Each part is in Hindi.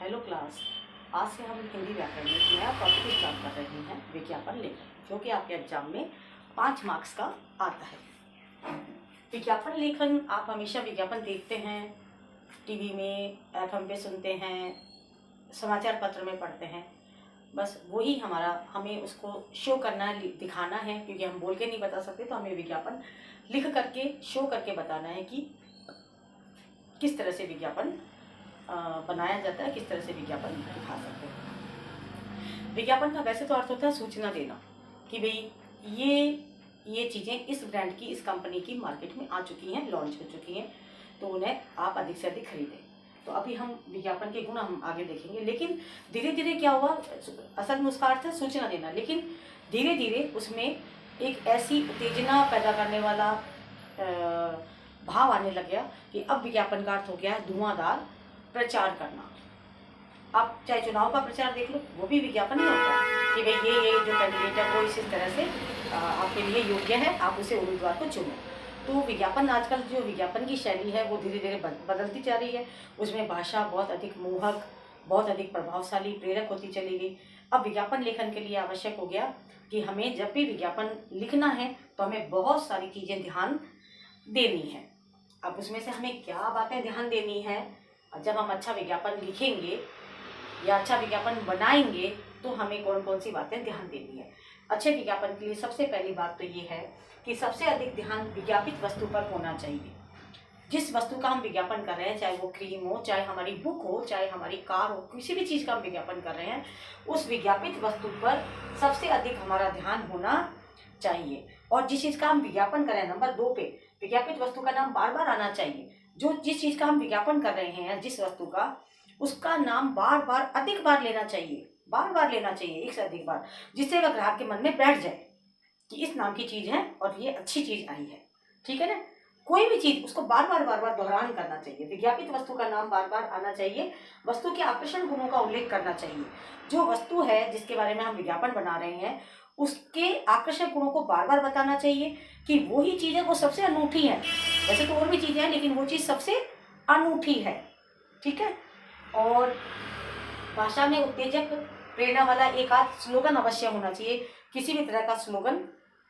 Hello class. आज से हम हिंदी व्याकरण में एक नया टॉपिक स्टार्ट कर रहे हैं, विज्ञापन लेखन, जो कि आपके एग्जाम में 5 मार्क्स का आता है। विज्ञापन लेखन, आप हमेशा विज्ञापन देखते हैं, टीवी में, एफएम पे सुनते हैं, समाचार पत्र में पढ़ते हैं। बस वही हमें उसको शो करना है, दिखाना है, क्योंकि हम बोल के नहीं बता सकते, तो हमें विज्ञापन लिख करके शो करके बताना है कि किस तरह से विज्ञापन बनाया जाता है, किस तरह से विज्ञापन दिखा सकते हैं। विज्ञापन का वैसे तो अर्थ होता है सूचना देना कि भाई ये चीज़ें इस ब्रांड की, इस कंपनी की मार्केट में आ चुकी हैं, लॉन्च हो चुकी हैं, तो उन्हें आप अधिक से अधिक खरीदें। तो अभी हम विज्ञापन के गुण हम आगे देखेंगे, लेकिन धीरे धीरे क्या हुआ, असल में उसका अर्थ है सूचना देना, लेकिन धीरे धीरे उसमें एक ऐसी उत्तेजना पैदा करने वाला भाव आने लग गया कि अब विज्ञापन का अर्थ हो गया है धुआंधार प्रचार करना। आप चाहे चुनाव का प्रचार देख लो, वो भी विज्ञापन ही होता है कि भाई ये जो कैंडिडेट है वो इस तरह से आपके लिए योग्य है, आप उसे उम्मीदवार को चुनो। तो विज्ञापन, आजकल जो विज्ञापन की शैली है वो धीरे धीरे बदलती जा रही है। उसमें भाषा बहुत अधिक मोहक, बहुत अधिक प्रभावशाली, प्रेरक होती चली गई। अब विज्ञापन लेखन के लिए आवश्यक हो गया कि हमें जब भी विज्ञापन लिखना है तो हमें बहुत सारी चीज़ें ध्यान देनी है। अब उसमें से हमें क्या बातें ध्यान देनी है, जब हम अच्छा विज्ञापन लिखेंगे या अच्छा विज्ञापन बनाएंगे तो हमें कौन कौन सी बातें ध्यान देनी है। अच्छे विज्ञापन के लिए सबसे पहली बात तो ये है कि सबसे अधिक ध्यान विज्ञापित वस्तु पर होना चाहिए। जिस वस्तु का हम विज्ञापन कर रहे हैं, चाहे वो क्रीम हो, चाहे हमारी बुक हो, चाहे हमारी कार हो, किसी भी चीज़ का हम विज्ञापन कर रहे हैं, उस विज्ञापित वस्तु पर सबसे अधिक हमारा ध्यान होना चाहिए। और जिस चीज़ का हम विज्ञापन कर रहे हैं, नंबर 2 पे, विज्ञापित वस्तु का नाम बार बार आना चाहिए। जिस चीज़ का हम विज्ञापन कर रहे हैं, जिस वस्तु का, उसका नाम बार बार, अधिक बार लेना चाहिए, बार बार लेना चाहिए, एक से अधिक बार, जिससे वह ग्राहक के मन में बैठ जाए कि इस नाम की चीज़ है और ये अच्छी चीज़ आई है। ठीक है ना? कोई भी चीज़ उसको बार बार दोहरान करना चाहिए। विज्ञापित वस्तु का नाम बार बार आना चाहिए। वस्तु के आकर्षण गुणों का उल्लेख करना चाहिए। जो वस्तु है जिसके बारे में हम विज्ञापन बना रहे हैं, उसके आकर्षक गुणों को बार बार बताना चाहिए कि वो ही चीज़ है, वो सबसे अनूठी है। वैसे तो और भी चीज़ें हैं, लेकिन वो चीज़ सबसे अनूठी है। ठीक है? और भाषा में उत्तेजक, प्रेरणा वाला एक आध स्लोगन अवश्य होना चाहिए। किसी भी तरह का स्लोगन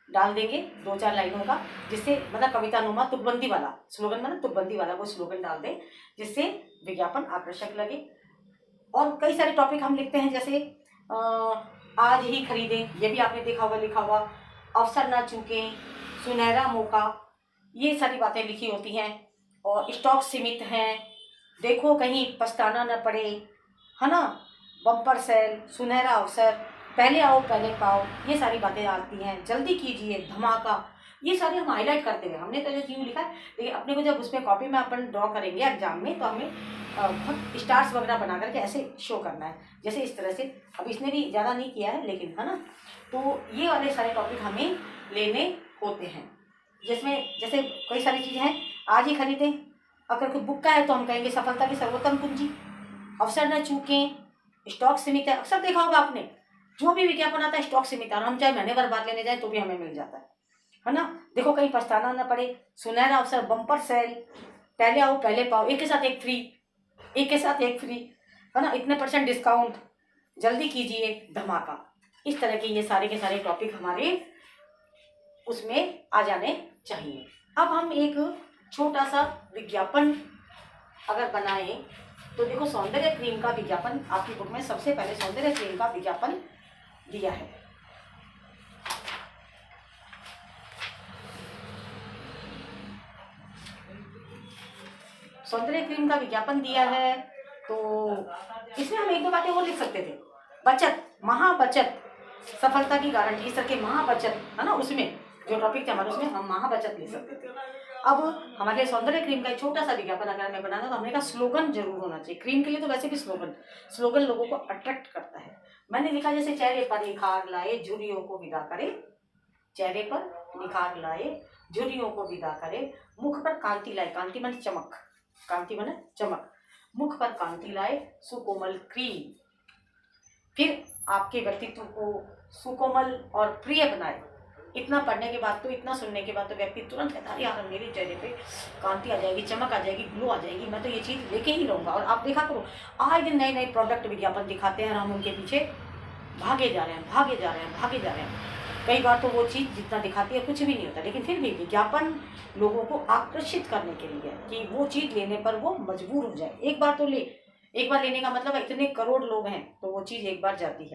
डाल देंगे 2-4 लाइनों का, जिससे मतलब कविता नुमा, तुकबंदी वाला स्लोगन, मतलब तुकबंदी वाला वो स्लोगन डाल दें, जिससे विज्ञापन आकर्षक लगे। और कई सारे टॉपिक हम लिखते हैं, जैसे आज ही खरीदें, ये भी आपने देखा होगा, लिखा हुआ, अवसर ना चूकें, सुनहरा मौका, ये सारी बातें लिखी होती हैं। और स्टॉक सीमित हैं, देखो कहीं पछताना न पड़े, है ना, बम्पर सेल, सुनहरा अवसर, पहले आओ पहले पाओ, ये सारी बातें आती हैं। जल्दी कीजिए, धमाका, ये सारे हम हाईलाइट करते हुए, हमने तो जो क्यों लिखा है, लेकिन अपने को जब उसमें कॉपी में अपन ड्रॉ करेंगे एग्जाम में, तो हमें बहुत स्टार्स वगैरह बना करके ऐसे शो करना है, जैसे इस तरह से। अब इसने भी ज़्यादा नहीं किया है, लेकिन है ना, तो ये वाले सारे टॉपिक हमें लेने होते हैं, जिसमें जैसे कई सारी चीज़ें हैं। आज ही खरीदें, अगर कोई बुक का है तो हम कहेंगे सफलता की सर्वोत्तम कुंजी, अवसर न चूकें, स्टॉक सीमित है। अक्सर देखा होगा आपने, जो भी विज्ञापन आता है स्टॉक सीमित है, और हम चाहे महीने भर बाद लेने जाए तो भी हमें मिल जाता है ना। देखो कहीं पछताना न पड़े, सुनहरा अवसर, बम्पर सेल, पहले आओ पहले पाओ, एक के साथ एक फ्री, एक के साथ एक फ्री, है ना, इतने % डिस्काउंट, जल्दी कीजिए, धमाका। इस तरह के ये सारे के सारे टॉपिक हमारे उसमें आ जाने चाहिए। अब हम एक छोटा सा विज्ञापन अगर बनाए, तो देखो सौंदर्य क्रीम का विज्ञापन आपकी बुक में सबसे पहले सौंदर्य क्रीम का विज्ञापन दिया है। सौंदर्य क्रीम का विज्ञापन दिया है, तो इसमें हम एक दो बातें और लिख सकते थे। बचत, महाबचत, सफलता की गारंटी, इस तरह के महाबचत, है ना, उसमें जो टॉपिक थे हमारे, उसमें हम महाबचत लिख सकते थे। अब हमारे सौंदर्य क्रीम का एक छोटा सा विज्ञापन अगर हमें बनाना, तो हमने कहा स्लोगन जरूर होना चाहिए। क्रीम के लिए तो वैसे भी स्लोगन लोगों को अट्रैक्ट करता है। मैंने लिखा जैसे चेहरे पर निखार लाए, झुर्रियों को विदा करे, चेहरे पर निखार लाए, झुर्रियों को विदा करे, मुख पर कांति लाए, कांति मन चमक, कांति मन चमक, मुख पर कांति लाए, सुकोमल क्रीम, फिर आपके व्यक्तित्व को सुकोमल और प्रिय बनाए, इतना पढ़ने के बाद तो, इतना सुनने के बाद तो व्यक्ति तुरंत कहता है यार मेरे चेहरे पे कांति आ जाएगी, चमक आ जाएगी, ग्लो आ जाएगी, मैं तो ये चीज़ लेके ही रहूँगा। और आप देखा करो आए दिन नए नए प्रोडक्ट विज्ञापन दिखाते हैं और हम उनके पीछे भागे जा रहे हैं, भागे जा रहे हैं, भागे जा रहे हैं। कई बार तो वो चीज़ जितना दिखाती है कुछ भी नहीं होता, लेकिन फिर भी विज्ञापन लोगों को आकर्षित करने के लिए कि वो चीज़ लेने पर वो मजबूर हो जाए। एक बार तो ले, एक बार लेने का मतलब इतने करोड़ लोग हैं तो वो चीज़ एक बार जाती है।